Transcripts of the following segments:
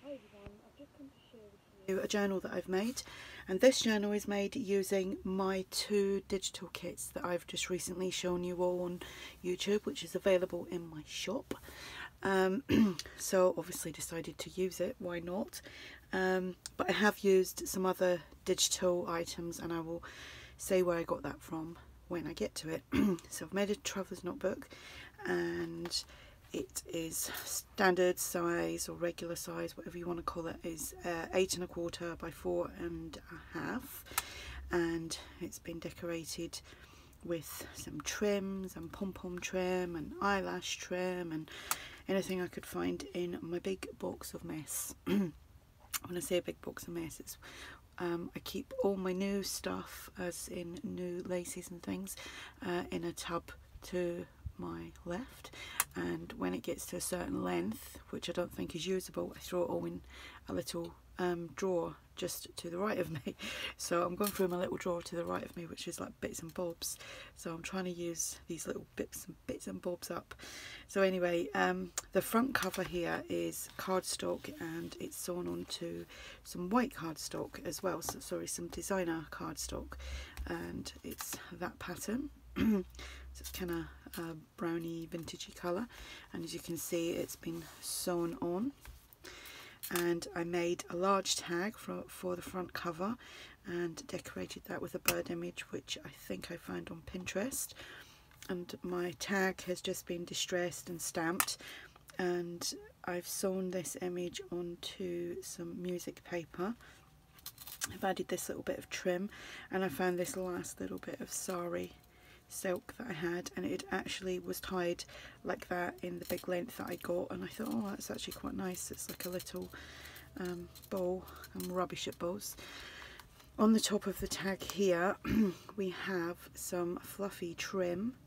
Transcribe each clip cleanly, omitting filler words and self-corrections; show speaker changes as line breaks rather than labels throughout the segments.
Hi everyone, I've just come to share with you a journal that I've made, and this journal is made using my 2 digital kits that I've just recently shown you all on YouTube, which is available in my shop. So obviously decided to use it, why not? But I have used some other digital items and I will say where I got that from when I get to it. So I've made a traveller's notebook, and it is standard size or regular size, whatever you want to call it, is 8 1/4 by 4 1/2, and it's been decorated with some trims and pom-pom trim and eyelash trim and anything I could find in my big box of mess. When I say a big box of mess, it's I keep all my new stuff, as in new laces and things, in a tub to my left, and when it gets to a certain length, which I don't think is usable, I throw it all in a little drawer just to the right of me. So I'm going through my little drawer to the right of me, which is like bits and bobs, so I'm trying to use these little bits and bobs up. So anyway, the front cover here is cardstock, and it's sewn onto some white cardstock as well, so sorry, some designer cardstock, and it's that pattern. So it's kind of browny vintagey colour, and as you can see, it's been sewn on. And I made a large tag for the front cover and decorated that with a bird image, which I think I found on Pinterest. And my tag has just been distressed and stamped, and I've sewn this image onto some music paper. I've added this little bit of trim, and I found this last little bit of sari silk that I had, and it actually was tied like that in the big length that I got, and I thought, oh, that's actually quite nice. It's like a little bow. I'm rubbish at bows. On the top of the tag here we have some fluffy trim.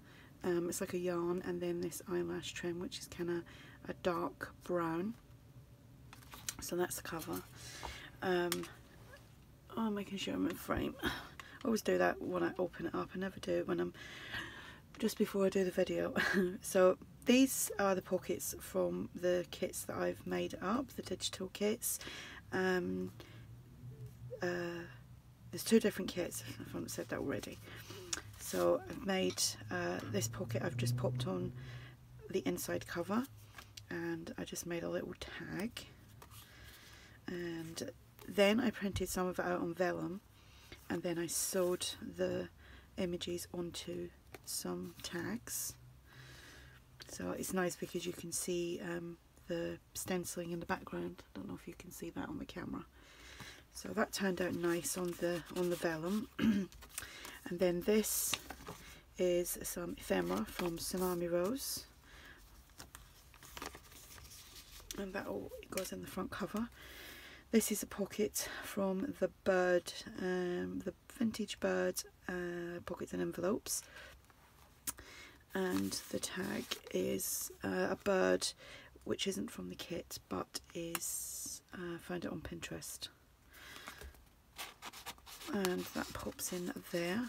It's like a yarn, and then this eyelash trim, which is kind of a dark brown. So that's the cover. I'm making sure I'm in frame. I always do that when I open it up. I never do it when I'm just before I do the video. So these are the pockets from the kits that I've made up, the digital kits. There's 2 different kits, if I haven't said that already. So I've made this pocket, I've just popped on the inside cover, and I just made a little tag, and then I printed some of it out on vellum, and then I sewed the images onto some tags. So it's nice because you can see the stenciling in the background. I don't know if you can see that on the camera. So that turned out nice on the vellum. And then this is some ephemera from Tsunami Rose, and that all goes in the front cover. This is a pocket from the bird, the vintage bird pockets and envelopes, and the tag is a bird which isn't from the kit, but is found it on Pinterest, and that pops in there,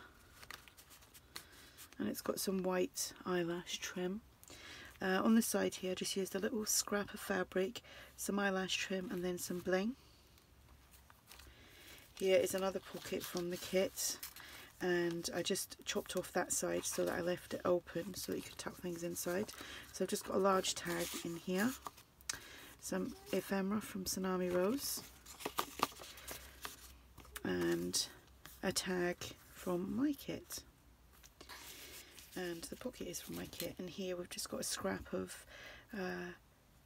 and it's got some white eyelash trim. On the side here I just used a little scrap of fabric, some eyelash trim, and then some bling. Here is another pocket from the kit, and I just chopped off that side so that I left it open so that you could tuck things inside. So I've just got a large tag in here, some ephemera from Tsunami Rose, and a tag from my kit, and the pocket is from my kit. And here we've just got a scrap of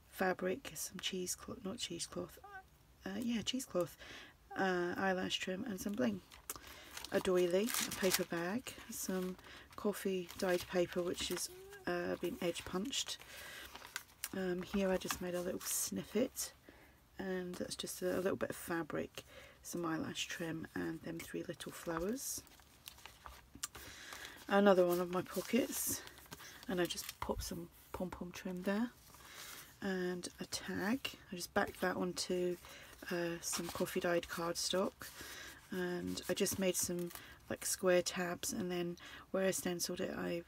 fabric, some cheesecloth, not cheesecloth, yeah, cheesecloth, eyelash trim, and some bling. A doily, a paper bag, some coffee dyed paper which has been edge punched. Here I just made a little snippet, and that's just a little bit of fabric, some eyelash trim, and them 3 little flowers. Another one of my pockets, and I just popped some pom-pom trim there, and a tag. I just backed that onto some coffee dyed cardstock, and I just made some like square tabs, and then where I stenciled it I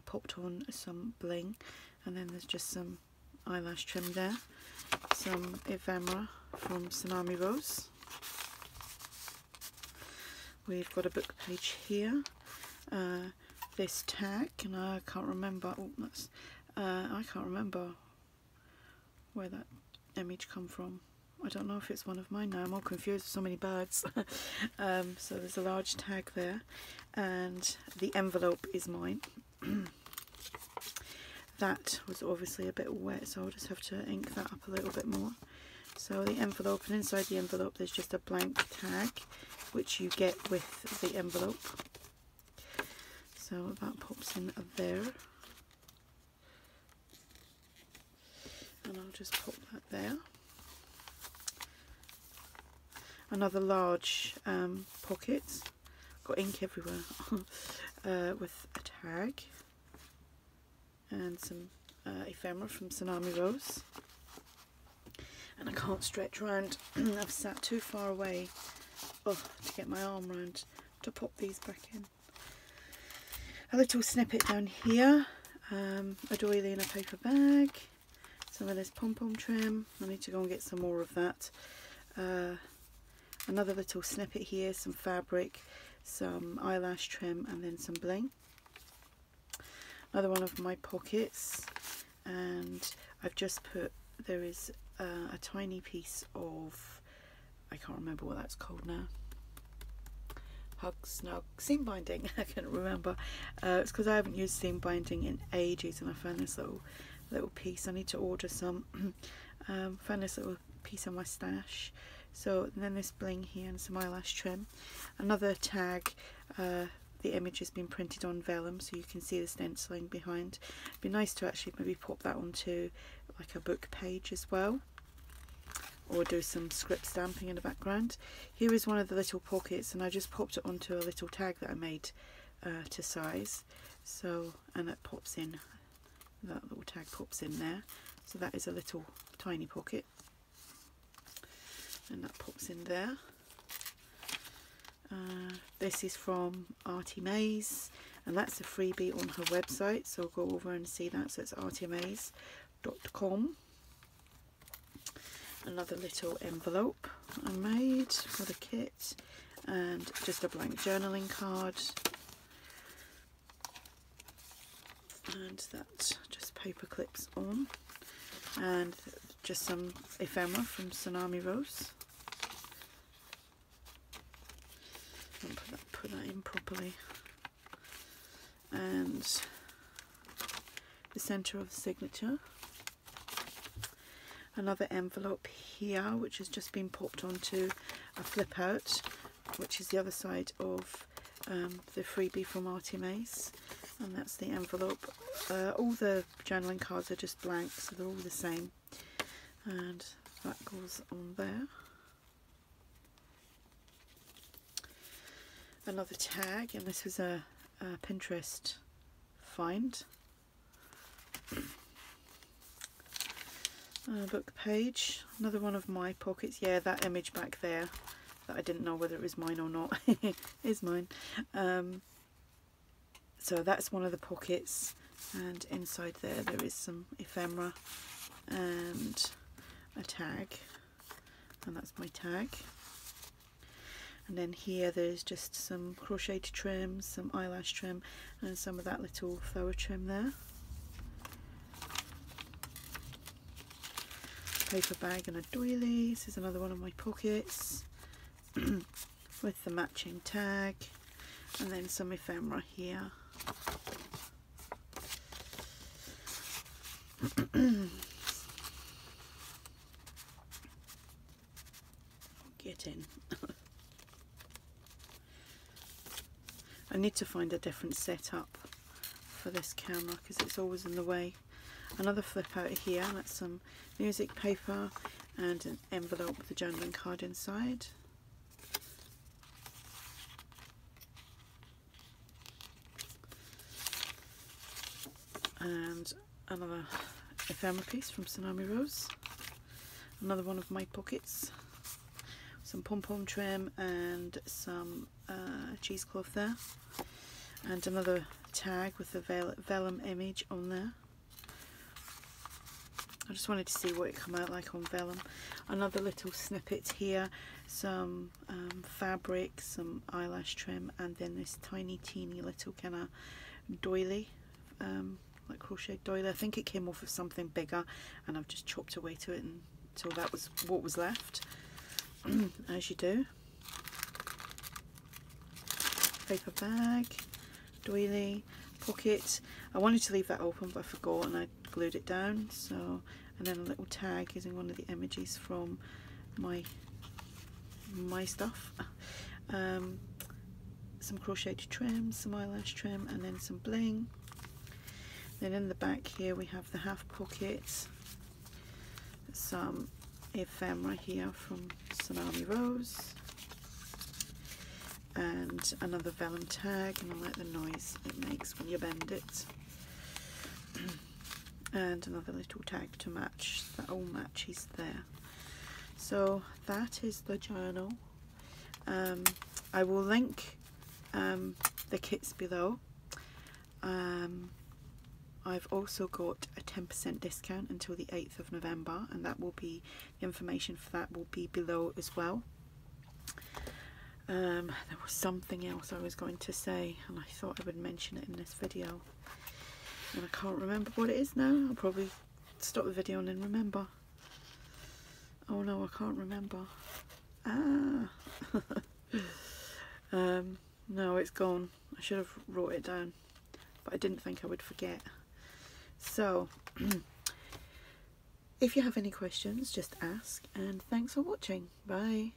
popped on some bling, and then there's just some eyelash trim there. So some ephemera from Tsunami Rose. We've got a book page here. This tag, and I can't remember. Oh, that's I can't remember where that image come from. I don't know if it's one of mine now. I'm all confused with so many bags. So there's a large tag there, and the envelope is mine. That was obviously a bit wet, so I'll just have to ink that up a little bit more. So the envelope, and inside the envelope there's just a blank tag which you get with the envelope. So that pops in there, and I'll just pop that there. Another large pocket, got ink everywhere, with a tag and some ephemera from Tsunami Rose. And I can't stretch round, I've sat too far away to get my arm round to pop these back in. A little snippet down here, a doily in a paper bag, some of this pom-pom trim. I need to go and get some more of that. Another little snippet here, some fabric, some eyelash trim, and then some bling. Another one of my pockets, and I've just put, there is a tiny piece of, I can't remember what that's called now, Hug Snug seam binding. I can't remember. It's because I haven't used seam binding in ages, and I found this little piece. I need to order some. Found this little piece on my stash. So then this bling here and some eyelash trim. Another tag. The image has been printed on vellum, so you can see the stenciling behind. It'd be nice to actually maybe pop that onto like a book page as well, or do some script stamping in the background. Here is one of the little pockets, and I just popped it onto a little tag that I made to size. So, and it pops in, that little tag pops in there. So that is a little tiny pocket, and that pops in there. This is from Artie Mays, and that's a freebie on her website, so go over and see that. So it's artiemays.com. Another little envelope I made for the kit, and just a blank journaling card, and that just paper clips on, and just some ephemera from Tsunami Rose. I'll put that in properly, and the centre of the signature. Another envelope here which has just been popped onto a flip out, which is the other side of the freebie from Artie Mays, and that's the envelope. All the journaling cards are just blank, so they're all the same, and that goes on there. Another tag, and this was a Pinterest find. Book page, another one of my pockets. Yeah, that image back there that I didn't know whether it was mine or not is mine. So that's one of the pockets, and inside there is some ephemera and a tag, and that's my tag. And then here there's just some crocheted trim, some eyelash trim, and some of that little flower trim there. Paper bag and a doily. This is another one of my pockets with the matching tag, and then some ephemera here. Get in. I need to find a different setup for this camera because it's always in the way. Another flip out here, that's some music paper and an envelope with a journaling card inside. And another ephemera piece from Tsunami Rose. Another one of my pockets. Some pom-pom trim and some cheesecloth there. And another tag with the vellum image on there. I just wanted to see what it come out like on vellum. Another little snippet here, some fabric, some eyelash trim, and then this tiny teeny little kind of doily, like crochet doily. I think it came off of something bigger and I've just chopped away to it until that was what was left. As you do. Paper bag, doily, pocket. I wanted to leave that open but I forgot and I glued it down. So, and then a little tag using one of the images from my stuff. Some crocheted trim, some eyelash trim, and then some bling. Then in the back here we have the half pocket, some ephemera here from Tsunami Rose, and another vellum tag, and I like the noise it makes when you bend it. And another little tag to match, that all matches there. So that is the journal. I will link the kits below. I've also got a 10% discount until the 8th of November, and that will be, the information for that will be below as well. There was something else I was going to say and I thought I would mention it in this video and I can't remember what it is now. I'll probably stop the video and then remember. Oh no, I can't remember. No, it's gone. I should have wrote it down, but I didn't think I would forget. So if you have any questions, just ask, and thanks for watching. Bye.